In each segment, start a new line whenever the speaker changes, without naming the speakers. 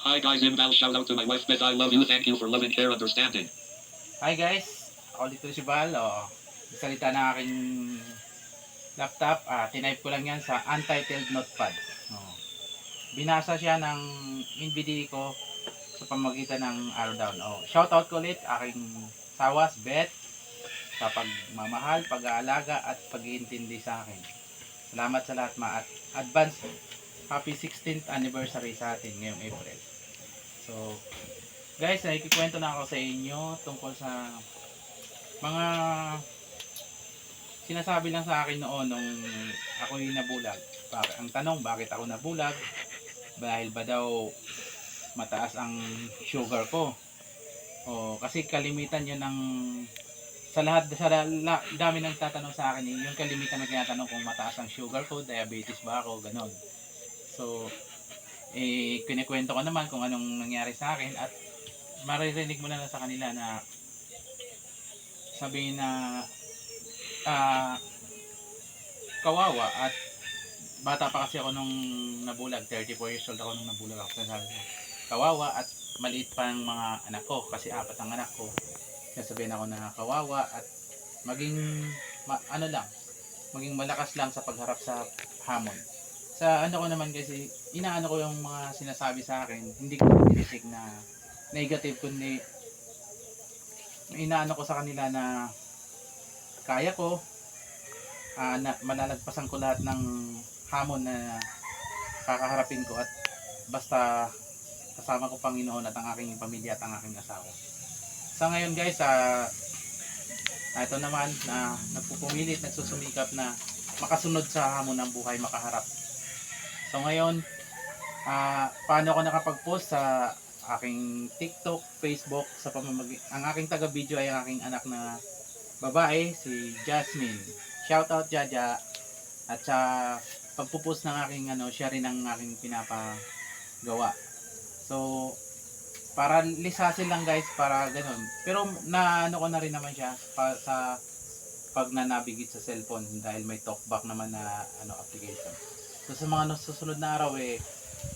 Hi guys, Imbal, shout out to my wife Beth. I love you. Thank you for loving, care, understanding.
Hi guys, ako dito si Bal. Salita ng aking laptop. Tinype ko lang yan sa Untitled Notepad. Oh, binasa siya ng NVDA ko sa pamagitan ng arrow down. Shout out ko ulit aking sawas, Beth, sa pagmamahal, pag-aalaga at pag-iintindi sa akin. Salamat sa lahat at advance happy 16th anniversary sa atin ngayong April. So, guys, nakikikwento na ako sa inyo tungkol sa mga sinasabi lang sa akin noon nung ako'y nabulag. Ang tanong, bakit ako nabulag? Dahil ba daw mataas ang sugar ko? O kasi kalimitan yun ng dami nang tatanong sa akin, yung kalimitan na tinatanong kung mataas ang sugar ko, diabetes ba ako, ganon. So, kinikwento ko naman kung anong nangyari sa akin at maririnig mo na lang sa kanila na sabihin na ah, kawawa at bata pa kasi ako nung nabulag, 34 years old ako nung nabulag ako. Sabi ko, kawawa at maliit pa ang mga anak ko kasi apat ang anak ko. Sasabihin ako na kawawa at maging maging malakas lang sa pagharap sa hamon. Sa ano ko naman kasi, inaano ko yung mga sinasabi sa akin, hindi ko tinitig na negative kundi inaano ko sa kanila na kaya ko, na malalagpasan ko lahat ng hamon na kakaharapin ko at basta kasama ko Panginoon at ang aking pamilya at ang aking asawa. Sa ngayon guys, ito naman na nagpupumilit, nagsusumikap na makasunod sa hamon ng buhay, makaharap. So ngayon, paano ako nakapag-post sa aking TikTok, Facebook, ang aking taga-video ay ang aking anak na babae, si Jasmine. Shout out Jaja. At sa pagpo-post ng aking siya rin ang aking pinapagawa. So, para lisasin lang guys, para ganun. Pero ko na rin naman siya sa pag na-navigate sa cellphone dahil may talkback naman na application. So sa mga susunod na araw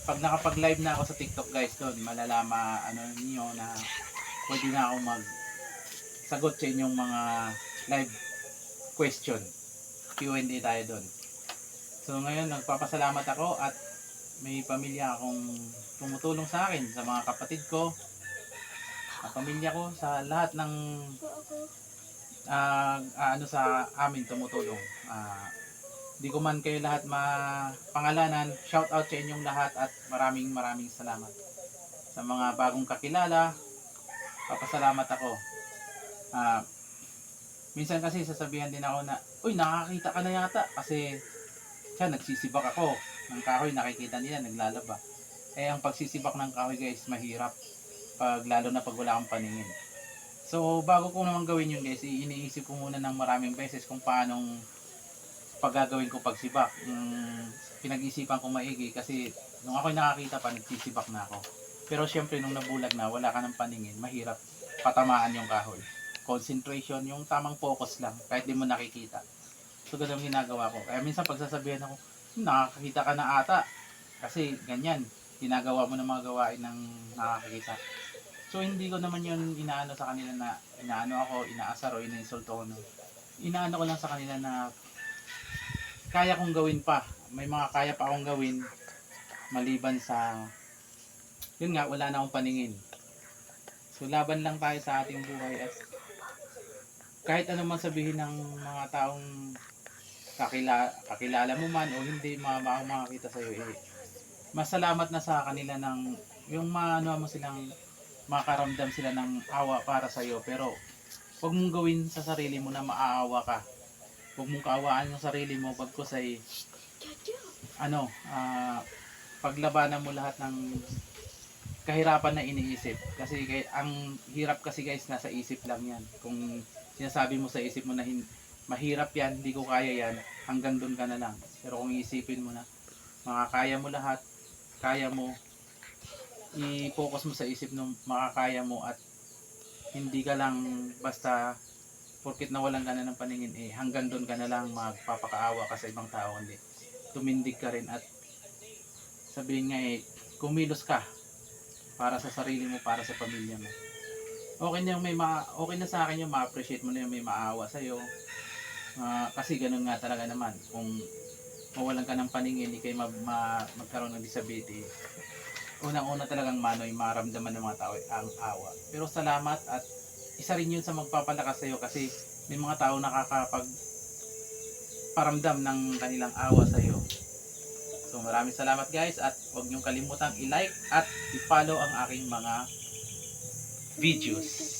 pag nakapag-live na ako sa TikTok guys doon, malalama niyo na pwede na akong sagot sa inyong mga live question. Q&A tayo doon. So ngayon nagpapasalamat ako at may pamilya akong tumutulong sa akin, sa mga kapatid ko, sa pamilya ko, sa lahat ng sa amin tumutulong. Di ko man kayo lahat mapangalanan. Shout out sa inyong lahat at maraming salamat. Sa mga bagong kakilala, papasalamat ako. Minsan kasi sasabihan din ako na, uy, nakakita ka na yata kasi siya nagsisibak ako ng kahoy, nakikita nila naglalaba. Ang pagsisibak ng kahoy guys, mahirap lalo na pag wala kang paningin. So bago ko naman gawin yun guys, iniisip ko muna ng maraming beses kung paanong paggagawin ko pagsibak. Pinag-isipan ko maigi kasi nung ako'y nakakita pa, nagsisibak na ako. Pero syempre nung nabulag na, wala ka ng paningin, mahirap patamaan yung kahoy. Concentration, yung tamang focus lang, kahit di mo nakikita. So ganun ginagawa ko. Kaya minsan pagsasabihan ako, nakakita ka na ata. Kasi ganyan, ginagawa mo ng mga gawain ng nakakita. So hindi ko naman yun inaano sa kanila na inaano ako, inaasar o inainsulto ko. Inaano ko lang sa kanila na kaya kong gawin pa. May mga kaya pa akong gawin maliban sa yun nga, wala na akong paningin. So laban lang tayo sa ating buhay at kahit ano man sabihin ng mga taong kakilala mo man o hindi makakita sa iyo, masalamat na sa kanila ng yung mo silang makaramdam sila ng awa para sa iyo, pero huwag mong gawin sa sarili mo na maaawa ka. Huwag mong kaawaan yung sarili mo, bagkus ay paglabanan mo lahat ng kahirapan na iniisip. Kasi ang hirap kasi guys, nasa isip lang yan. Kung sinasabi mo sa isip mo na mahirap yan, hindi ko kaya yan, hanggang doon ka na lang. Pero kung iisipin mo na makakaya mo lahat, kaya mo, i-focus mo sa isip ng makakaya mo at hindi ka lang basta porkit nawalan ka na ng paningin, hanggang doon ka na lang magpapakaawa ka sa ibang tao, hindi tumindig ka rin at sabihin nga kumilos ka para sa sarili mo, para sa pamilya mo. Okay na yung okay na sa akin yung ma-appreciate mo na yung may maawa sa iyo. Kasi ganun nga talaga naman. Kung mawalan ka ng paningin, hindi kayo magkaroon ng disability. Unang-una talagang manoy maramdaman ng mga tao ang awa. Pero salamat, at isa rin yun sa magpapalakas sa iyo kasi may mga tao nakakapagparamdam ng kanilang awa sa iyo. So maraming salamat guys, at huwag niyong kalimutang i-like at i-follow ang aking mga videos.